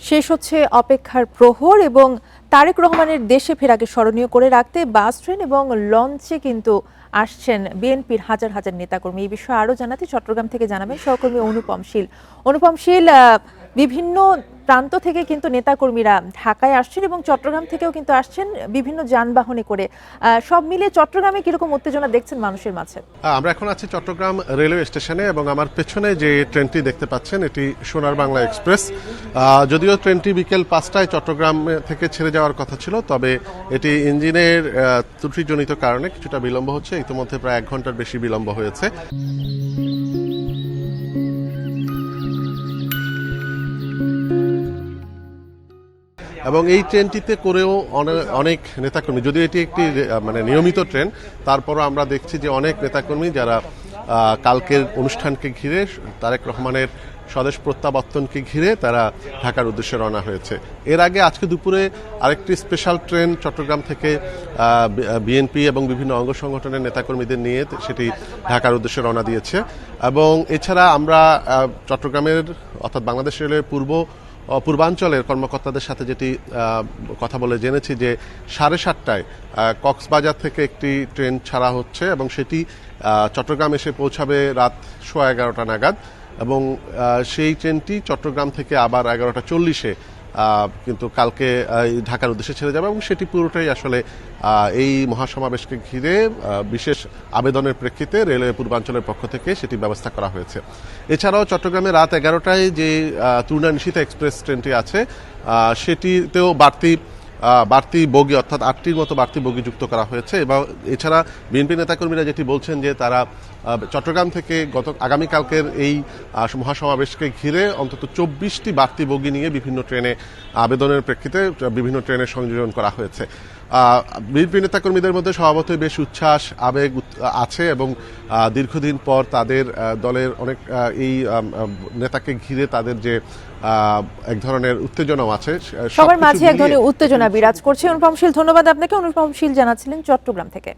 শেষ হচ্ছে অপেক্ষার প্রহর এবং তারেক রহমানের দেশে ফেরাকে স্মরণীয় করে রাখতে বাস, ট্রেন এবং লঞ্চে কিন্তু আসছেন বিএনপির হাজার হাজার নেতাকর্মী। এই বিষয়ে আরও জানাতে চট্টগ্রাম থেকে জানাবেন সহকর্মী অনুপম শীল। অনুপম শীল, বিভিন্ন প্রান্ত থেকে কিন্তু নেতাকর্মীরা ঢাকায় আসছেন এবং চট্টগ্রাম থেকেও কিন্তু আসছেন বিভিন্ন যানবাহনে করে। সব মিলিয়ে চট্টগ্রামে কিরকম উত্তেজনা দেখছেন মানুষের মাঝে? আমরা এখন আছি চট্টগ্রাম রেলওয়ে স্টেশনে এবং আমার পেছনে যে ট্রেনটি দেখতে পাচ্ছেন এটি সোনার বাংলা এক্সপ্রেস। যদিও ট্রেনটি বিকেল 5টায় চট্টগ্রাম থেকে ছেড়ে যাওয়ার কথা ছিল, তবে এটি ইঞ্জিনের ত্রুটিজনিত কারণে কিছুটা বিলম্ব হচ্ছে। ইতিমধ্যে প্রায় 1 ঘন্টার বেশি বিলম্ব হয়েছে। এবং এই ট্রেনটিতে করেও অনেক নেতাকর্মী, যদিও এটি একটি নিয়মিত ট্রেন, তারপরও আমরা দেখছি যে অনেক নেতাকর্মী যারা কালকের অনুষ্ঠানকে ঘিরে, তারেক রহমানের স্বদেশ প্রত্যাবর্তনকে ঘিরে তারা ঢাকার উদ্দেশ্যে রওনা হয়েছে। এর আগে আজকে দুপুরে আরেকটি স্পেশাল ট্রেন চট্টগ্রাম থেকে বিএনপি এবং বিভিন্ন অঙ্গ সংগঠনের নেতাকর্মীদের নিয়ে সেটি ঢাকার উদ্দেশ্যে রওনা দিয়েছে। এবং এছাড়া আমরা চট্টগ্রামের অর্থাৎ বাংলাদেশ রেলের পূর্বাঞ্চলের কর্মকর্তাদের সাথে যেটি কথা বলে জেনেছি যে 7:30টায় কক্সবাজার থেকে একটি ট্রেন ছাড়া হচ্ছে এবং সেটি চট্টগ্রাম এসে পৌঁছাবে রাত 11:15 নাগাদ। এবং সেই ট্রেনটি চট্টগ্রাম থেকে আবার 11:40-এ কিন্তু কালকে ঢাকার উদ্দেশ্যে ছেড়ে যাবে এবং সেটি পুরোটাই আসলে এই মহাসমাবেশকে ঘিরে বিশেষ আবেদনের প্রেক্ষিতে রেলওয়ে পূর্বাঞ্চলের পক্ষ থেকে সেটি ব্যবস্থা করা হয়েছে। এছাড়াও চট্টগ্রামে রাত 11টায় যে তুর্না নিশীথা এক্সপ্রেস ট্রেনটি আছে সেটিতেও বাড়তি বগি অর্থাৎ 8টির মতো বাড়তি বগি যুক্ত করা হয়েছে। এবং এছাড়া বিএনপি নেতাকর্মীরা যেটি বলছেন যে তারা চট্টগ্রাম থেকে আগামীকালকের এই মহাসমাবেশকে ঘিরে অন্তত 24টি বাড়তি বগি নিয়ে বিভিন্ন ট্রেনে আবেদনের প্রেক্ষিতে বিভিন্ন ট্রেনের সংযোজন করা হয়েছে। বিএনপি নেতাকর্মীদের মধ্যে স্বভাবতই বেশ উচ্ছ্বাস আবেগ আছে এবং দীর্ঘদিন পর তাদের দলের অনেক এই নেতাকে ঘিরে তাদের যে এক ধরনের উত্তেজনাও আছে, সবার মাঝে এক ধরনের উত্তেজনা বিরাজ করছে। অনুপম শীল, ধন্যবাদ আপনাকে। অনুপম শীল জানাচ্ছিলেন চট্টগ্রাম থেকে।